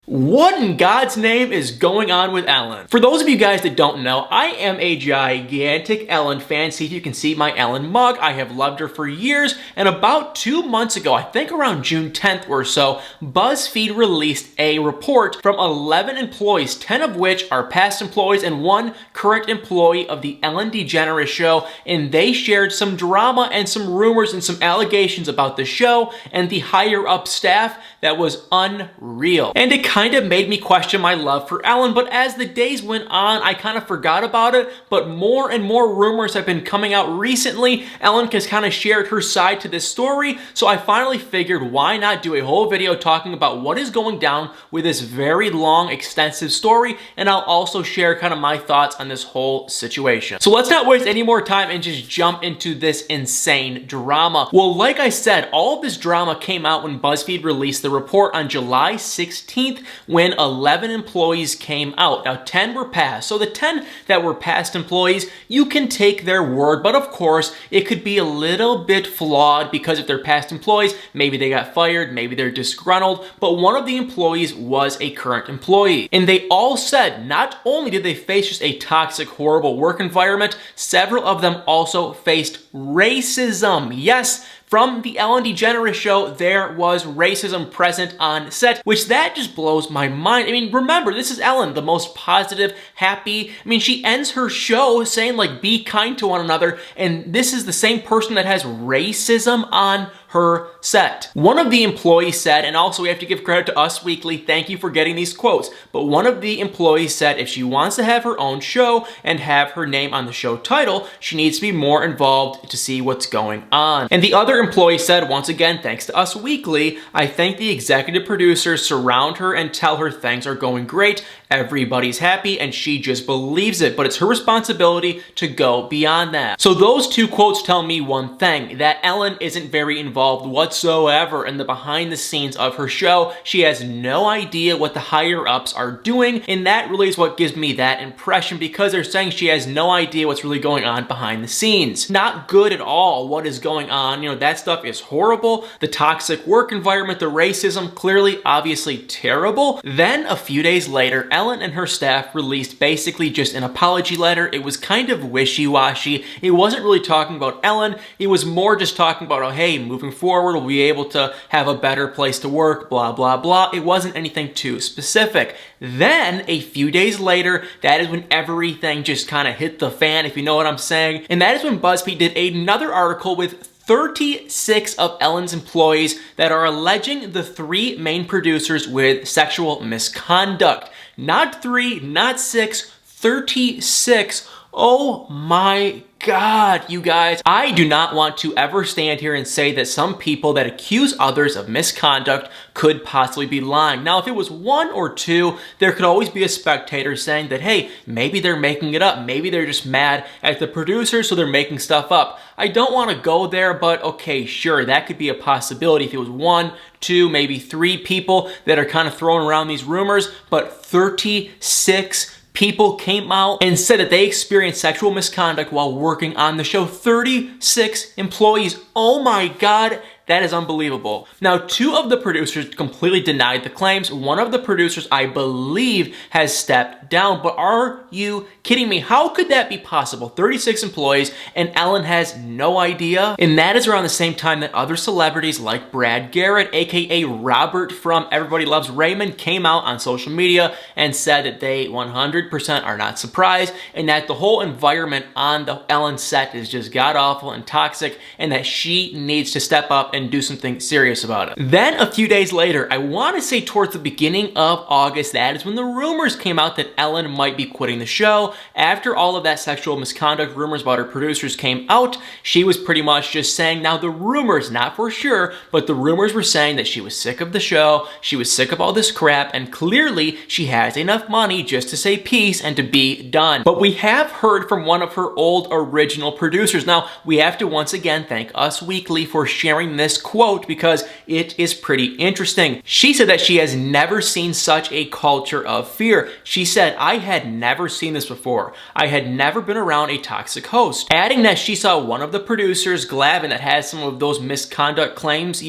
What in God's name is going on with Ellen? For those of you guys that don't know, I am a gigantic Ellen fan. See if you can see my Ellen mug. I have loved her for years, and about 2 months ago, I think around June 10th or so, BuzzFeed released a report from 11 employees, 10 of which are past employees and 1 current employee of the Ellen Degeneres show, and they shared some drama and some rumors and some allegations about the show and the higher up staff that was unreal. And it kind of made me question my love for Ellen, but as the days went on, I kind of forgot about it, but more and more rumors have been coming out recently. Ellen has kind of shared her side to this story, so I finally figured why not do a whole video talking about what is going down with this very long, extensive story, and I'll also share kind of my thoughts on this whole situation. So let's not waste any more time and just jump into this insane drama. Well, like I said, all of this drama came out when BuzzFeed released the report on July 16th when 11 employees came out. Now 10 were past. So the 10 that were past employees, you can take their word, but of course it could be a little bit flawed because if they're past employees, maybe they got fired, maybe they're disgruntled, but one of the employees was a current employee. And they all said not only did they face just a toxic, horrible work environment, several of them also faced racism. Yes, from the Ellen Degeneres show, there was racism present on set, which that just blows my mind. I mean, remember, this is Ellen, the most positive, happy. I mean, she ends her show saying, like, be kind to one another, and this is the same person that has racism on her set. One of the employees said, and also we have to give credit to Us Weekly, thank you for getting these quotes, but one of the employees said if she wants to have her own show and have her name on the show title, she needs to be more involved to see what's going on. And the other employee said, once again, thanks to Us Weekly, I think the executive producers surround her and tell her things are going great, everybody's happy, and she just believes it, but it's her responsibility to go beyond that. So those two quotes tell me one thing, that Ellen isn't very involved whatsoever in the behind the scenes of her show. She has no idea what the higher ups are doing, and that really is what gives me that impression, because they're saying she has no idea what's really going on behind the scenes. Not good at all what is going on. You know, that stuff is horrible. The toxic work environment, the racism, clearly, obviously terrible. Then a few days later, Ellen and her staff released basically just an apology letter. It was kind of wishy-washy. It wasn't really talking about Ellen. It was more just talking about, oh, hey, moving forward, we'll be able to have a better place to work, blah, blah, blah. It wasn't anything too specific. Then, a few days later, that is when everything just kind of hit the fan, if you know what I'm saying. And that is when BuzzFeed did another article with 36 of Ellen's employees that are alleging the 3 main producers with sexual misconduct. Not 3, not 6, 36. Oh my God, you guys. I do not want to ever stand here and say that some people that accuse others of misconduct could possibly be lying. Now, if it was 1 or 2, there could always be a spectator saying that, hey, maybe they're making it up. Maybe they're just mad at the producers, so they're making stuff up. I don't want to go there, but okay, sure, that could be a possibility if it was 1, 2, maybe 3 people that are kind of throwing around these rumors, but 36 people came out and said that they experienced sexual misconduct while working on the show. 36 employees. Oh my God. That is unbelievable. Now, 2 of the producers completely denied the claims. One of the producers, I believe, has stepped down. But are you kidding me? How could that be possible? 36 employees and Ellen has no idea? And that is around the same time that other celebrities like Brad Garrett, aka Robert from Everybody Loves Raymond, came out on social media and said that they 100% are not surprised and that the whole environment on the Ellen set is just god-awful and toxic and that she needs to step up and do something serious about it. Then a few days later, I want to say towards the beginning of August, that is when the rumors came out that Ellen might be quitting the show. After all of that sexual misconduct rumors about her producers came out, she was pretty much just saying, now the rumors, not for sure, but the rumors were saying that she was sick of the show, she was sick of all this crap, and clearly she has enough money just to say peace and to be done. But we have heard from one of her old original producers. Now, we have to once again thank Us Weekly for sharing this quote because it is pretty interesting. She said that she has never seen such a culture of fear. She said, "I had never seen this before. I had never been around a toxic host." Adding that she saw one of the producers, Glavin, that has some of those misconduct claims,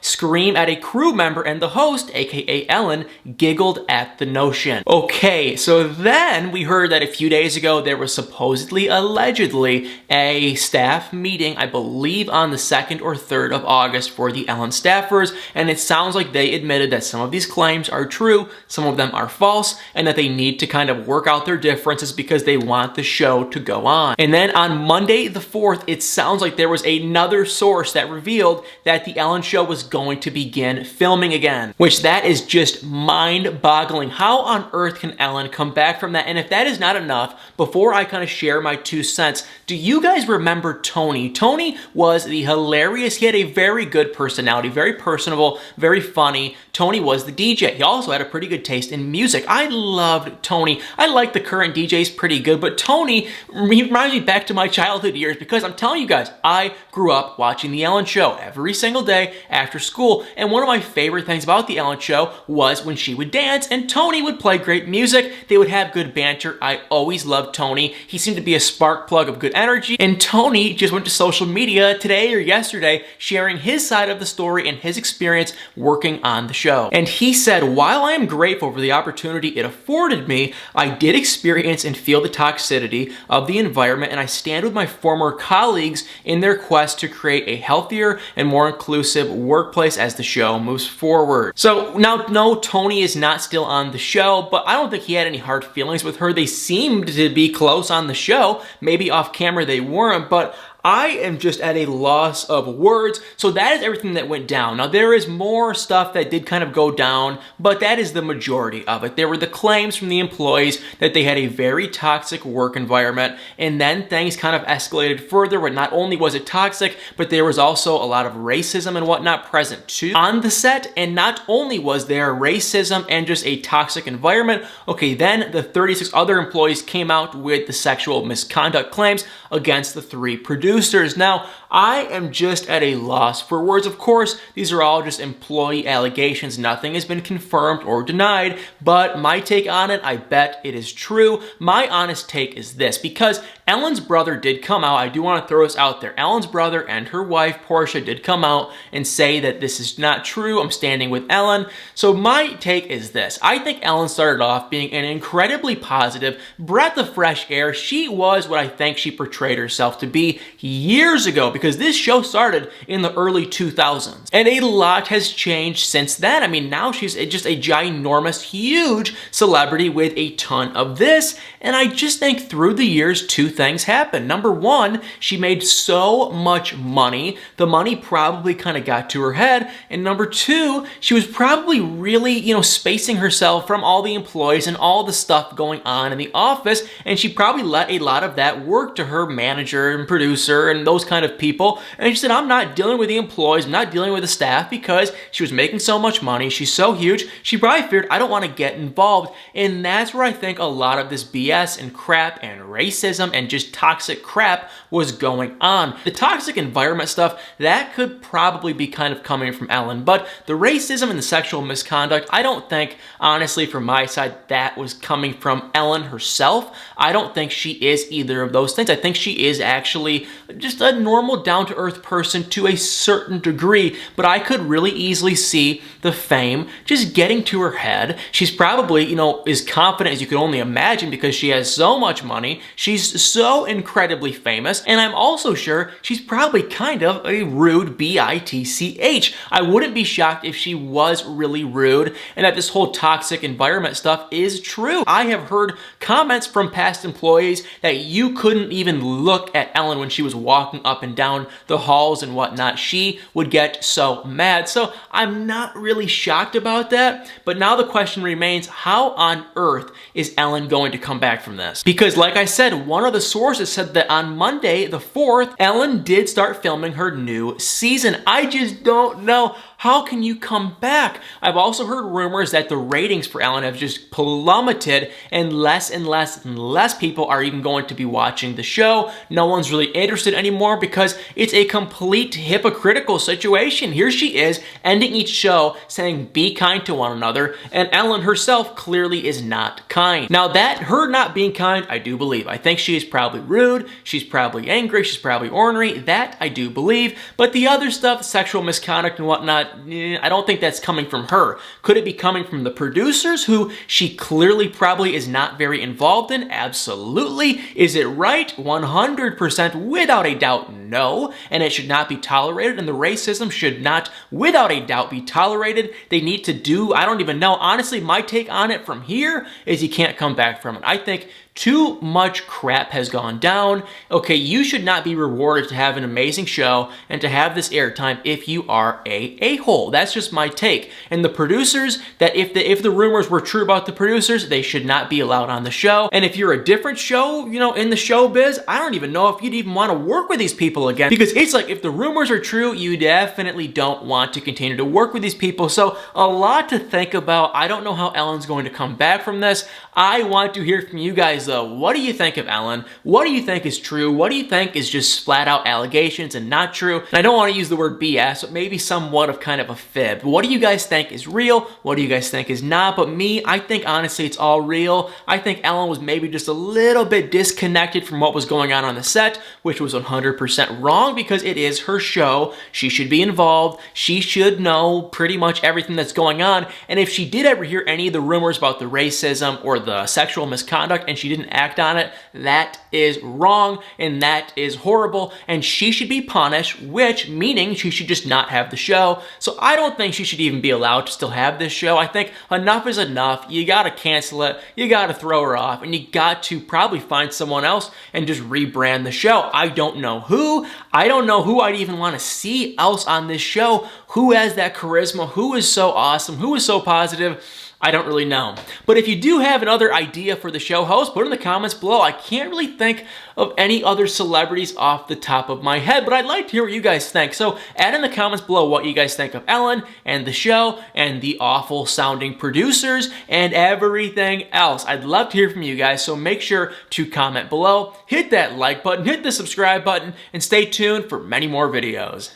scream at a crew member, and the host, aka Ellen, giggled at the notion. Okay, so then we heard that a few days ago there was supposedly, allegedly, a staff meeting, I believe on the 2nd or 3rd of August for the Ellen staffers, and it sounds like they admitted that some of these claims are true, some of them are false, and that they need to kind of work out their differences because they want the show to go on. And then on Monday the 4th, it sounds like there was another source that revealed that the Ellen show was going to begin filming again, which that is just mind-boggling. How on earth can Ellen come back from that? And if that is not enough, before I kind of share my 2 cents, do you guys remember Tony? Tony was the hilarious, he had a very good personality, very personable, very funny. Tony was the DJ. He also had a pretty good taste in music. I loved Tony. I like the current DJs pretty good, but Tony, he reminds me back to my childhood years because I'm telling you guys, I grew up watching The Ellen Show every single day after school, and one of my favorite things about The Ellen Show was when she would dance and Tony would play great music. They would have good banter. I always loved Tony. He seemed to be a spark plug of good energy, and Tony just went to social media today or yesterday sharing his side of the story and his experience working on the show. And he said, "While I am grateful for the opportunity it afforded me, I did experience and feel the toxicity of the environment, and I stand with my former colleagues in their quest to create a healthier and more inclusive workplace as the show moves forward." So now, no, Tony is not still on the show, but I don't think he had any hard feelings with her. They seemed to be close on the show. Maybe off camera they weren't, but I am just at a loss of words. So that is everything that went down. Now there is more stuff that did kind of go down, but that is the majority of it. There were the claims from the employees that they had a very toxic work environment, and then things kind of escalated further where not only was it toxic, but there was also a lot of racism and whatnot present too on the set. And not only was there racism and just a toxic environment, okay, then the 36 other employees came out with the sexual misconduct claims against the 3 producers. Now, I am just at a loss for words. Of course, these are all just employee allegations. Nothing has been confirmed or denied, but my take on it, I bet it is true. My honest take is this, because Ellen's brother did come out. I do want to throw this out there. Ellen's brother and her wife, Portia, did come out and say that this is not true. I'm standing with Ellen. So my take is this. I think Ellen started off being an incredibly positive breath of fresh air. She was what I think she portrayed herself to be years ago, because this show started in the early 2000s. And a lot has changed since then. I mean, now she's just a ginormous, huge celebrity with a ton of this. And I just think through the years, 2 things happened. Number one, she made so much money. The money probably kind of got to her head. And number 2, she was probably really, spacing herself from all the employees and all the stuff going on in the office. And she probably let a lot of that work to her manager and producer and those kind of people. And she said, I'm not dealing with the employees, I'm not dealing with the staff, because she was making so much money. She's so huge. She probably figured, I don't want to get involved. And that's where I think a lot of this BS and crap and racism and just toxic crap was going on. The toxic environment stuff, that could probably be kind of coming from Ellen, but the racism and the sexual misconduct, I don't think, honestly, from my side, that was coming from Ellen herself. I don't think she is either of those things. I think she is actually just a normal, down-to-earth person to a certain degree, but I could really easily see the fame just getting to her head. She's probably, as confident as you could only imagine because she has so much money. She's so incredibly famous, and I'm also sure she's probably kind of a rude bitch. I wouldn't be shocked if she was really rude and that this whole toxic environment stuff is true. I have heard comments from past employees that you couldn't even look at Ellen when she was walking up and down the halls and whatnot. She would get so mad. So I'm not really shocked about that, but now the question remains, how on earth is Ellen going to come back from this? Because like I said, one of the sources said that on Monday the 4th, Ellen did start filming her new season. I just don't know How can you come back? I've also heard rumors that the ratings for Ellen have just plummeted and less and less people are even going to be watching the show. No one's really interested anymore because it's a complete hypocritical situation. Here she is ending each show saying be kind to one another, and Ellen herself clearly is not kind. Now that her not being kind, I do believe. I think she is probably rude, she's probably angry, she's probably ornery. That I do believe. But the other stuff, sexual misconduct and whatnot, I don't think that's coming from her. Could it be coming from the producers, who she clearly probably is not very involved in? Absolutely. Is it right? 100% without a doubt, no. And it should not be tolerated, and the racism should not, without a doubt, be tolerated. They need to do, I don't even know. Honestly, my take on it from here is you can't come back from it. I think too much crap has gone down. Okay, you should not be rewarded to have an amazing show and to have this airtime if you are a a-hole. That's just my take. And the producers, that if the rumors were true about the producers, they should not be allowed on the show. And if you're a different show, you know, in the showbiz, I don't even know if you'd even want to work with these people again. Because it's like, if the rumors are true, you definitely don't want to continue to work with these people. So a lot to think about. I don't know how Ellen's going to come back from this. I want to hear from you guys though. What do you think of Ellen? What do you think is true? What do you think is just flat out allegations and not true? And I don't want to use the word BS, but maybe somewhat of kind of a fib. What do you guys think is real? What do you guys think is not? But me, I think honestly it's all real. I think Ellen was maybe just a little bit disconnected from what was going on the set, which was 100% wrong because it is her show. She should be involved. She should know pretty much everything that's going on. And if she did ever hear any of the rumors about the racism or the sexual misconduct and she didn't act on it, that is wrong and that is horrible, and she should be punished, which meaning she should just not have the show. So I don't think she should even be allowed to still have this show. I think enough is enough. You gotta cancel it, you gotta throw her off, and you got to probably find someone else and just rebrand the show. I don't know who. I don't know who I'd even want to see else on this show. Who has that charisma? Who is so awesome? Who is so positive? I don't really know. But if you do have another idea for the show host, put it in the comments below. I can't really think of any other celebrities off the top of my head, but I'd like to hear what you guys think. So add in the comments below what you guys think of Ellen and the show and the awful sounding producers and everything else. I'd love to hear from you guys, so make sure to comment below, hit that like button, hit the subscribe button, and stay tuned for many more videos.